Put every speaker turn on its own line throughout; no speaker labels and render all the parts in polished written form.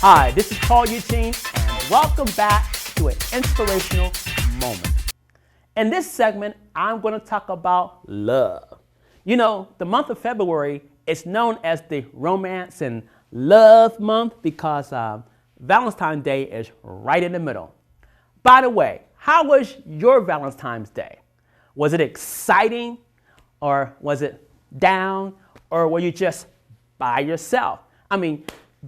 Hi, this is Paul Eugene, and welcome back to an inspirational moment. In this segment, I'm going to talk about love. You know, the month of February is known as the Romance and Love Month because Valentine's Day is right in the middle. By the way, how was your Valentine's Day? Was it exciting, or was it down, or were you just by yourself? I mean,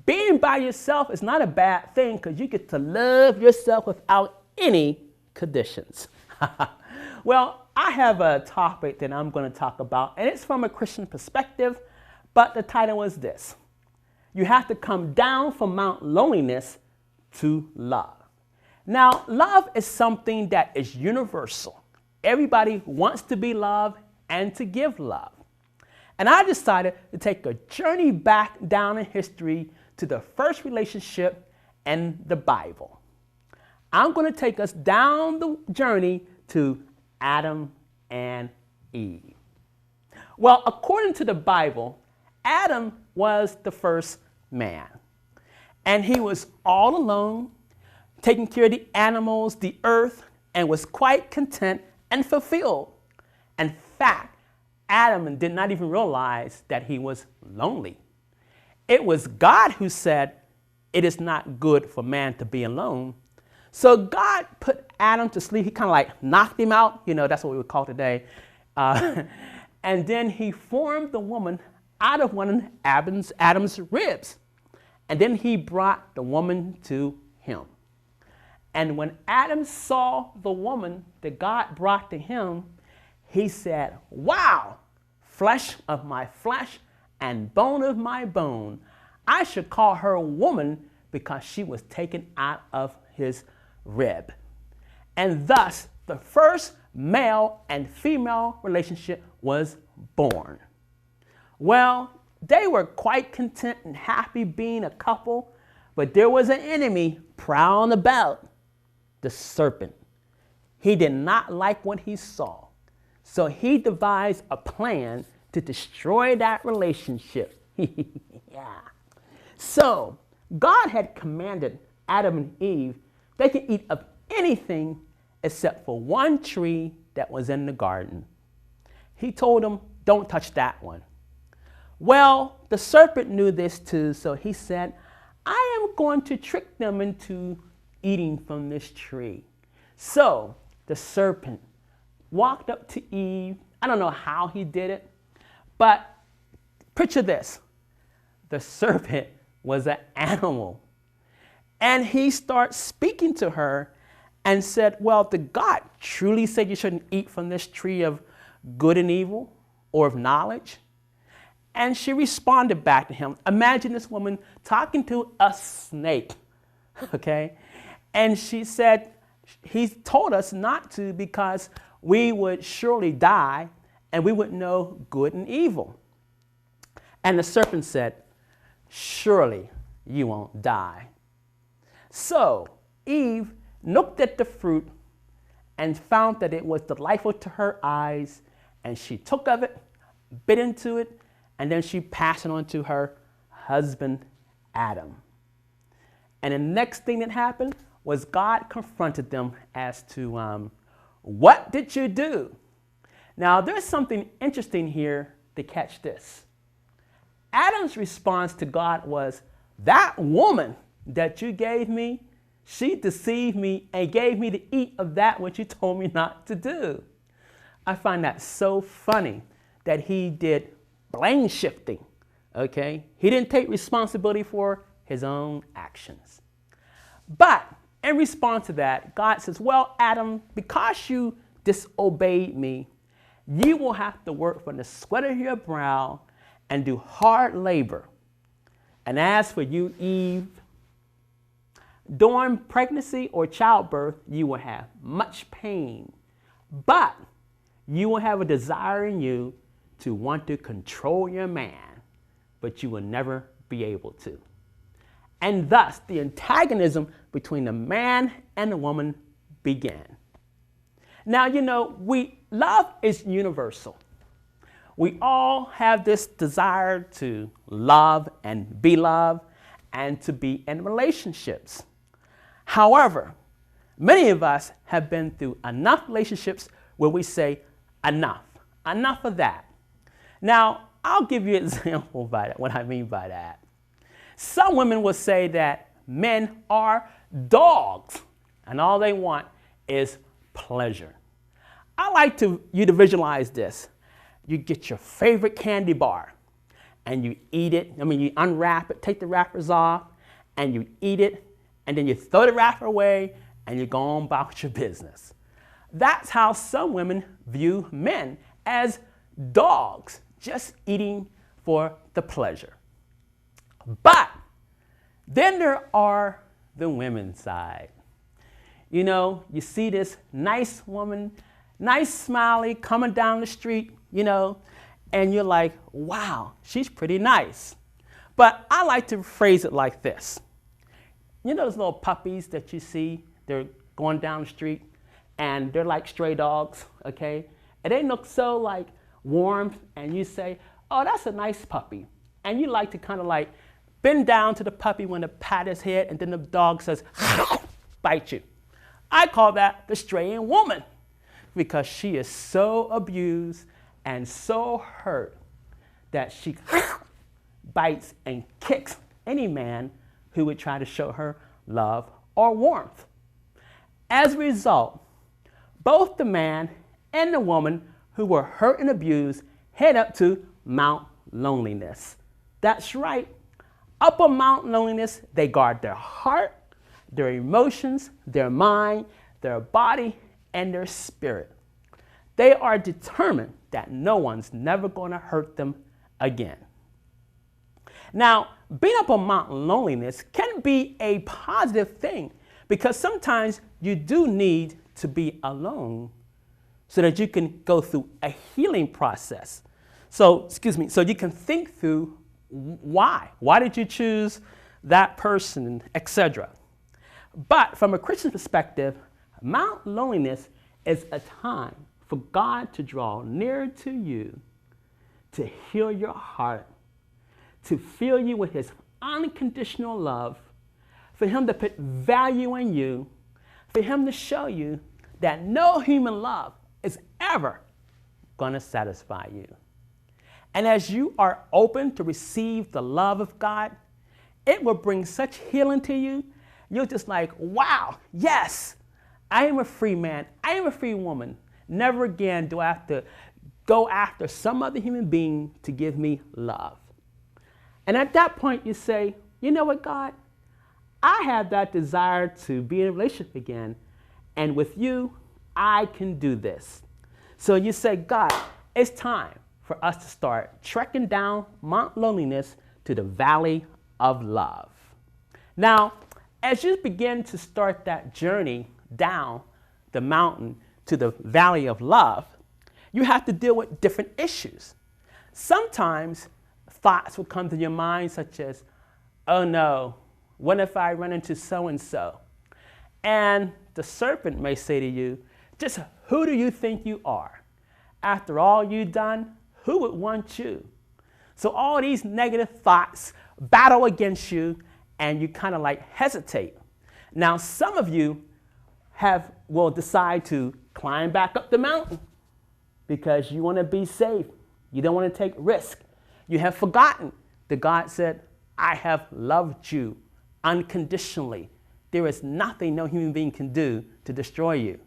being by yourself is not a bad thing because you get to love yourself without any conditions. Well, I have a topic that I'm going to talk about, and it's from a Christian perspective, but the title is this: you have to come down from Mount Loneliness to love. Now, love is something that is universal. Everybody wants to be loved and to give love. And I decided to take a journey back down in history to the first relationship in the Bible. I'm going to take us down the journey to Adam and Eve. Well, according to the Bible, Adam was the first man. And he was all alone, taking care of the animals, the earth, and was quite content and fulfilled. In fact, Adam did not even realize that he was lonely. It was God who said, "It is not good for man to be alone." So God put Adam to sleep. He kind of like knocked him out. You know, that's what we would call today. And then he formed the woman out of one of Adam's ribs. And then he brought the woman to him. And when Adam saw the woman that God brought to him, he said, "Wow, flesh of my flesh and bone of my bone. I should call her woman because she was taken out of his rib." And thus, the first male and female relationship was born. Well, they were quite content and happy being a couple, but there was an enemy prowling about, the serpent. He did not like what he saw, so he devised a plan to destroy that relationship. Yeah. So God had commanded Adam and Eve they could eat of anything except for one tree that was in the garden. He told them, "Don't touch that one." Well, the serpent knew this too, so he said, "I am going to trick them into eating from this tree." So the serpent walked up to Eve. I don't know how he did it, but picture this. The serpent was an animal. And he starts speaking to her and said, "Well, did God truly say you shouldn't eat from this tree of good and evil or of knowledge?" And she responded back to him. Imagine this woman talking to a snake, okay? And she said, "He told us not to because we would surely die and we would know good and evil." And the serpent said, "Surely you won't die." So Eve looked at the fruit and found that it was delightful to her eyes, and she took of it, bit into it, and then she passed it on to her husband, Adam. And the next thing that happened was God confronted them as to, what did you do? Now, there's something interesting here to catch this. Adam's response to God was, "That woman that you gave me, she deceived me and gave me to eat of that which you told me not to do." I find that so funny that he did blame shifting, okay? He didn't take responsibility for his own actions. But in response to that, God says, "Well, Adam, because you disobeyed me, you will have to work from the sweat of your brow and do hard labor. And as for you, Eve, during pregnancy or childbirth, you will have much pain, but you will have a desire in you to want to control your man, but you will never be able to." And thus, the antagonism between the man and the woman began. Now, you know, love is universal. We all have this desire to love and be loved, and to be in relationships. However, many of us have been through enough relationships where we say, enough of that. Now, I'll give you an example by that, what I mean by that. Some women will say that men are dogs and all they want is pleasure. I like you to visualize this. You get your favorite candy bar and you eat it. You unwrap it, take the wrappers off, and you eat it, and then you throw the wrapper away and you go on about your business. That's how some women view men, as dogs, just eating for the pleasure. But then there are the women's side. You see this nice woman, nice smiley, coming down the street, and you're like, wow, she's pretty nice. But I like to phrase it like this. Those little puppies that you see, they're going down the street, and they're like stray dogs, okay? And they look so like warm, and you say, oh, that's a nice puppy. And you like to kind of like bend down to the puppy when to pat his head, and then the dog says, bite you. I call that the straying woman, because she is so abused and so hurt that she bites and kicks any man who would try to show her love or warmth. As a result, both the man and the woman who were hurt and abused head up to Mount Loneliness. That's right. Up on Mount Loneliness, they guard their heart, their emotions, their mind, their body, and their spirit. They are determined that no one's never going to hurt them again. Now, being up on Mount Loneliness can be a positive thing, because sometimes you do need to be alone so that you can go through a healing process. So you can think through why. Why did you choose that person, etc. But from a Christian perspective, Mount Loneliness is a time for God to draw near to you, to heal your heart, to fill you with his unconditional love, for him to put value in you, for him to show you that no human love is ever going to satisfy you. And as you are open to receive the love of God, it will bring such healing to you. You're just like, wow, yes, I am a free man. I am a free woman. Never again do I have to go after some other human being to give me love. And at that point, you say, you know what, God? I have that desire to be in a relationship again. And with you, I can do this. So you say, God, it's time for us to start trekking down Mount Loneliness to the Valley of Love. Now, as you begin to start that journey down the mountain to the Valley of Love, you have to deal with different issues. Sometimes thoughts will come to your mind such as, oh no, what if I run into so-and-so? And the serpent may say to you, just who do you think you are? After all you've done, who would want you? So all these negative thoughts battle against you, and you kind of like hesitate. Now, some of you will decide to climb back up the mountain because you want to be safe. You don't want to take risk. You have forgotten that God said, I have loved you unconditionally. There is nothing no human being can do to destroy you.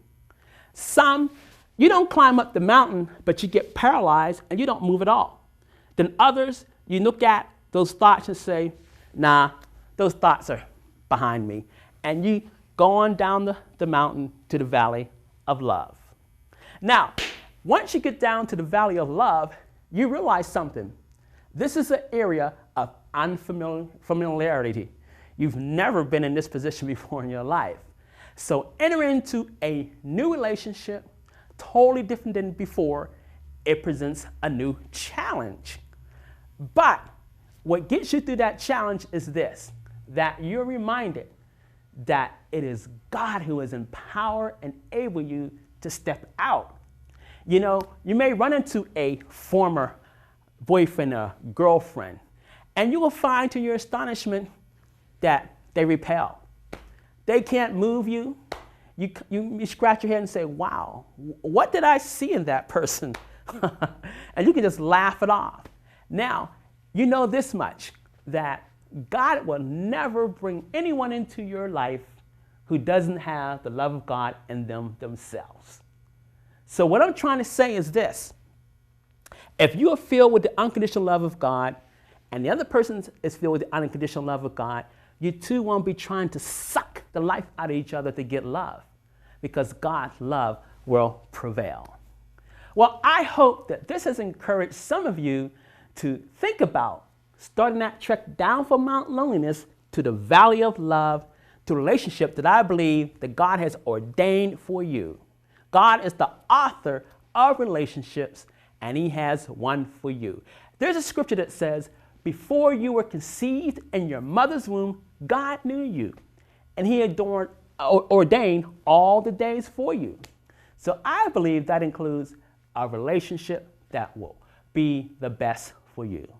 Some, you don't climb up the mountain, but you get paralyzed and you don't move at all. Then others, you look at those thoughts and say, nah, those thoughts are behind me. And you go on down the mountain to the Valley of Love. Now, once you get down to the Valley of Love, you realize something. This is an area of unfamiliarity. You've never been in this position before in your life. So enter into a new relationship, totally different than before. It presents a new challenge. But what gets you through that challenge is this, that you're reminded that it is God who has empowered and able you to step out. You know, you may run into a former boyfriend or girlfriend, and you will find to your astonishment, that they repel. They can't move you. You scratch your head and say, wow, what did I see in that person? And you can just laugh it off. Now, you know this much, that God will never bring anyone into your life who doesn't have the love of God in them themselves. So what I'm trying to say is this. If you are filled with the unconditional love of God and the other person is filled with the unconditional love of God, you two won't be trying to suck the life out of each other to get love, because God's love will prevail. Well, I hope that this has encouraged some of you to think about starting that trek down from Mount Loneliness to the Valley of Love, to a relationship that I believe that God has ordained for you. God is the author of relationships, and he has one for you. There's a scripture that says, before you were conceived in your mother's womb, God knew you, and he ordained all the days for you. So I believe that includes a relationship that will be the best for you.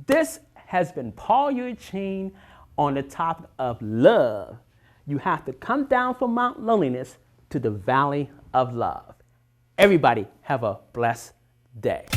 This has been Paul Eugene on the topic of love. You have to come down from Mount Loneliness to the Valley of Love. Everybody have a blessed day.